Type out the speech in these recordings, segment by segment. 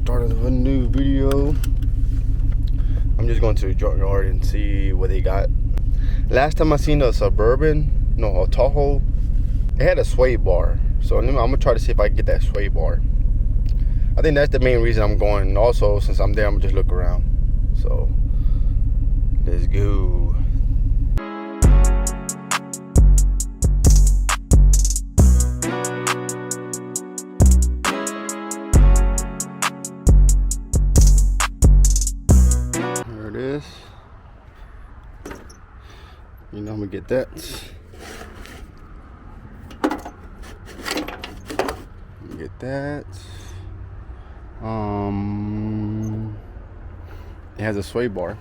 start of a new video. I'm just going to the Junkyard and see what they got. Last time I seen a Tahoe, it had a sway bar. So I'm gonna try to see if I can get that sway bar. I think that's the main reason I'm going. Also, since I'm there, I'm gonna just look around. So let's go. There it is. You know I'm gonna get that. Get that. It has a sway bar.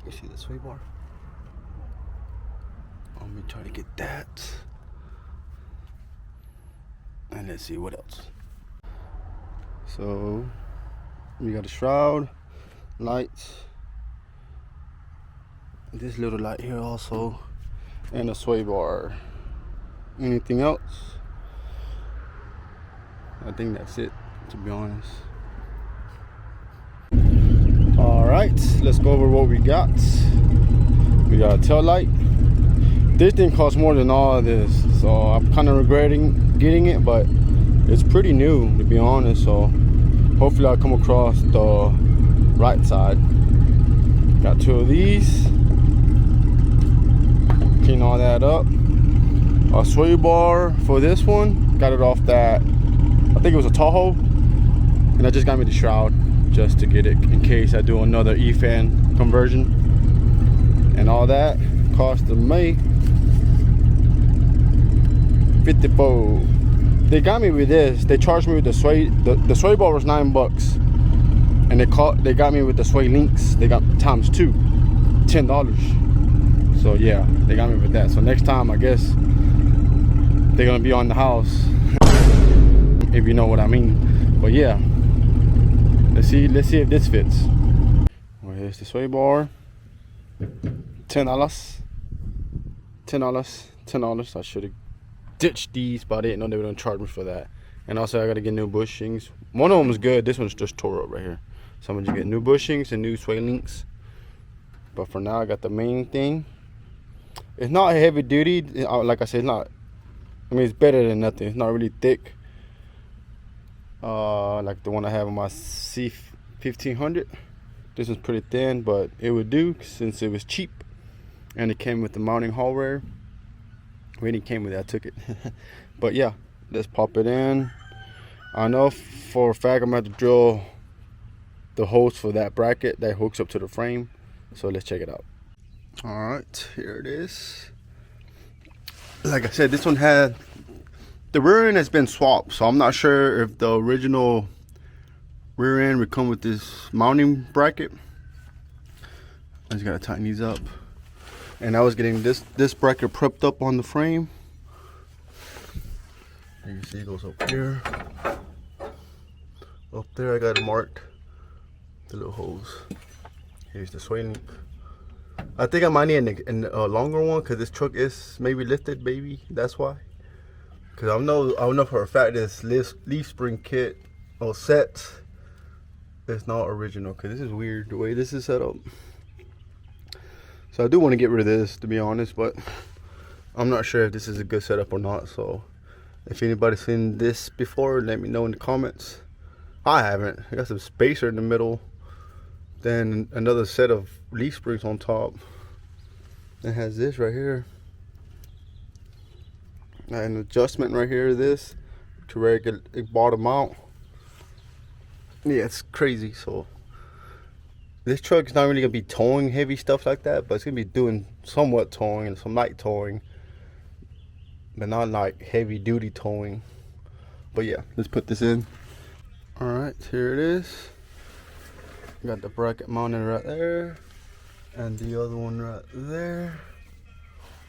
You see the sway bar? Let me try to get that. And let's see what else. So we got a shroud, lights, this little light here also, and a sway bar. Anything else? I think that's it, to be honest. All right, let's go over what we got. We got a tail light. This thing costs more than all of this, so I'm kind of regretting getting it, but it's pretty new, to be honest. So hopefully I'll come across the right side. Got two of these. Clean all that up. A sway bar for this one. Got it off that, I think it was a Tahoe. And I just got me the shroud just to get it in case I do another E-fan conversion. And all that cost me $54. They got me with this. They charged me with the sway. The sway bar was $9, and they got me with the sway links. They got times two, $10. So yeah, they got me with that. So next time, I guess they're gonna be on the house, if you know what I mean. But yeah, let's see if this fits. Well, here's the sway bar. $10. I should have ditched these, but I didn't know they were gonna charge me for that. And also I gotta get new bushings. One of them is good. This one's just tore up right here. So I'm gonna get new bushings and new sway links. But for now, I got the main thing. It's not heavy duty. Like I said, it's not. I mean, it's better than nothing. It's not really thick. Like the one I have on my k1500. This one's pretty thin, but it would do since it was cheap. And it came with the mounting hardware. When it came with it, I took it. But yeah, let's pop it in. I know for a fact I'm going to have to drill the holes for that bracket that hooks up to the frame. So let's check it out. Alright, here it is. Like I said, this one had, the rear end has been swapped, so I'm not sure if the original rear end would come with this mounting bracket. I just gotta tighten these up. And I was getting this bracket prepped up on the frame. You can see it goes up here. Up there I got it marked, the little holes. Here's the sway link. I think I might need a longer one because this truck is maybe lifted, baby. That's why. Because I know for a fact this leaf spring kit or set is not original. Because this is weird the way this is set up. So I do want to get rid of this, to be honest, but I'm not sure if this is a good setup or not. So if anybody's seen this before, let me know in the comments. I haven't. I got some spacer in the middle, then another set of leaf springs on top. It has this right here, and an adjustment right here, this to where it bottom out. Yeah, it's crazy. So this truck is not really gonna be towing heavy stuff like that, but it's gonna be doing somewhat towing and some light towing, but not like heavy duty towing. But yeah, let's put this in. All right, here it is. Got the bracket mounted right there, and the other one right there.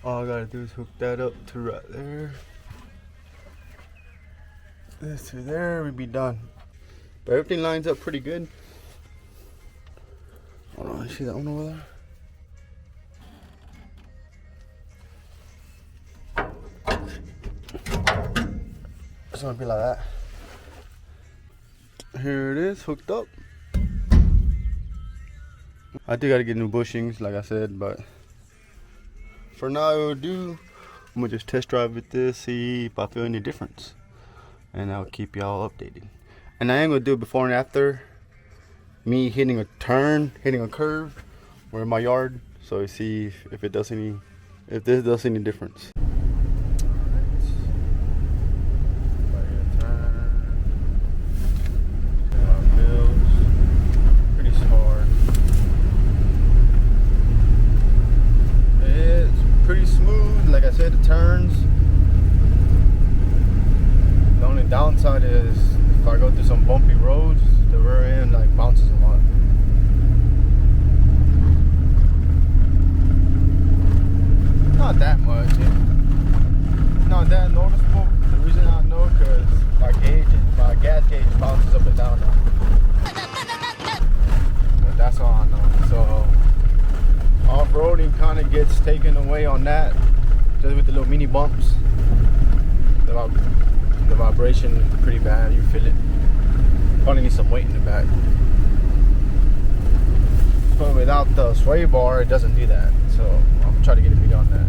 All I gotta do is hook that up to right there. This to there, we'd be done. But everything lines up pretty good. Hold on, see that one over there? It's gonna be like that. Here it is, hooked up. I do gotta get new bushings, like I said, but for now it will do. I'm gonna just test drive with this, see if I feel any difference, and I'll keep y'all updated. And I am gonna do it before and after me hitting a turn, hitting a curve, or in my yard, so you see if it does any, if this does any difference. Pretty smooth, like I said, it turns. The only downside is if I go through some bumpy roads, the rear end like bounces a lot. Not that much. Not that noticeable. The reason I know because my gas gauge bounces up and down now. But that's all I know. So off-roading kind of gets taken away on that, just with the little mini bumps. The vibration is pretty bad, you feel it. Probably need some weight in the back. But without the sway bar, it doesn't do that. So I'm trying to get a video on that.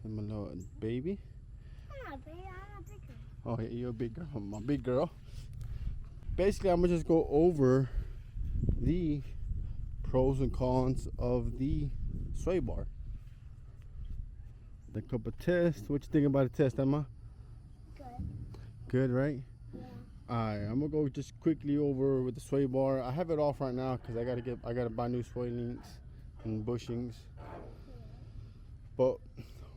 I'm a little baby. I'm not baby, I'm a big girl. Oh, yeah, you're a big girl. I'm a big girl. Basically, I'm gonna just go over the pros and cons of the sway bar. The couple tests. What you think about the test, Emma? Good. Good, right? Yeah. Alright, I'm gonna go just quickly over with the sway bar. I have it off right now because I gotta buy new sway links and bushings. But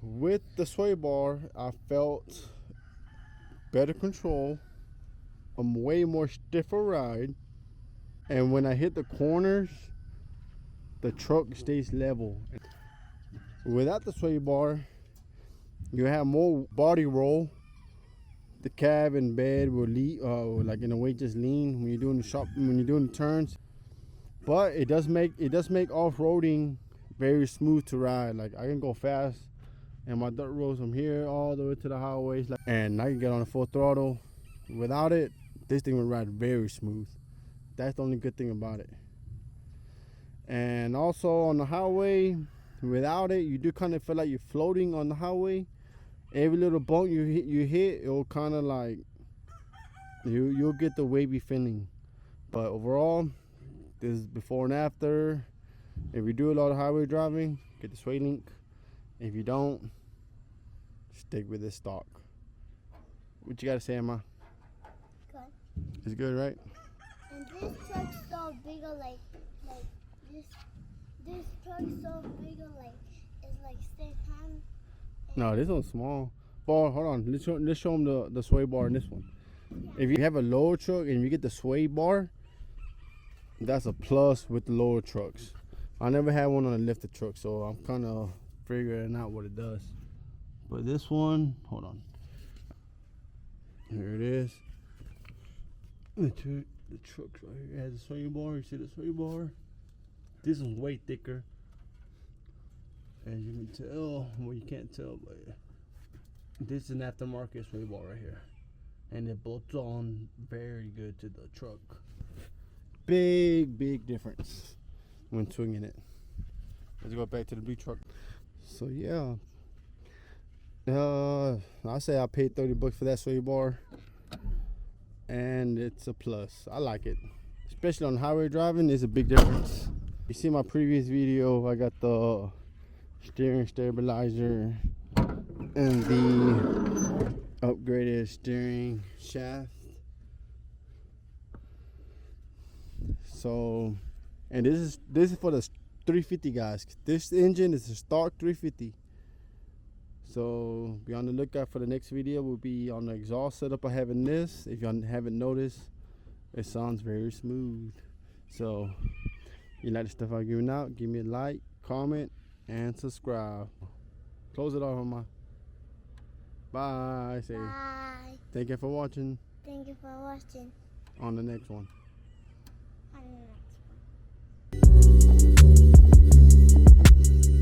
with the sway bar, I felt better control, a way more stiffer ride, and when I hit the corners, the truck stays level. Without the sway bar, you have more body roll. The cab and bed will like in a way just lean when you're doing the turns. But it does make off-roading very smooth to ride. Like I can go fast, and my dirt roads from here all the way to the highways, and I can get on a full throttle. Without it, this thing would ride very smooth. That's the only good thing about it. And also on the highway, without it, you do kind of feel like you're floating on the highway. Every little bump you hit, it'll kind of like you'll get the wavy feeling. But overall, this is before and after. If you do a lot of highway driving, get the sway link. If you don't, stick with this stock. What you gotta say, Emma? Good. It's good, right? And this truck's so bigger, like this truck's so bigger, like it's like stick hand. No, this one's small. Bar, hold on. Let's show them the sway bar in this one. If you have a lower truck and you get the sway bar, that's a plus with the lower trucks. I never had one on a lifted truck, so I'm kind of figuring out what it does. But this one, hold on. Here it is. The truck's right here. It has a sway bar. You see the sway bar? This one's way thicker. As you can tell, well, you can't tell, but this is an aftermarket sway bar right here, and it bolts on very good to the truck. Big difference when swinging it. Let's go back to the blue truck. So yeah, I say I paid $30 for that sway bar, and it's a plus. I like it, especially on highway driving. It's a big difference. You see my previous video, I got the steering stabilizer and the upgraded steering shaft. So, and this is for the 350 guys. This engine is a stock 350. So be on the lookout for the next video. Will be on the exhaust setup of having this. If you haven't noticed, it sounds very smooth. So you like the stuff I'm giving out, give me a like, comment, and subscribe. Close it off, Mama. Bye. Say Bye. thank you for watching. Thank you for watching. On the next one. On the next one.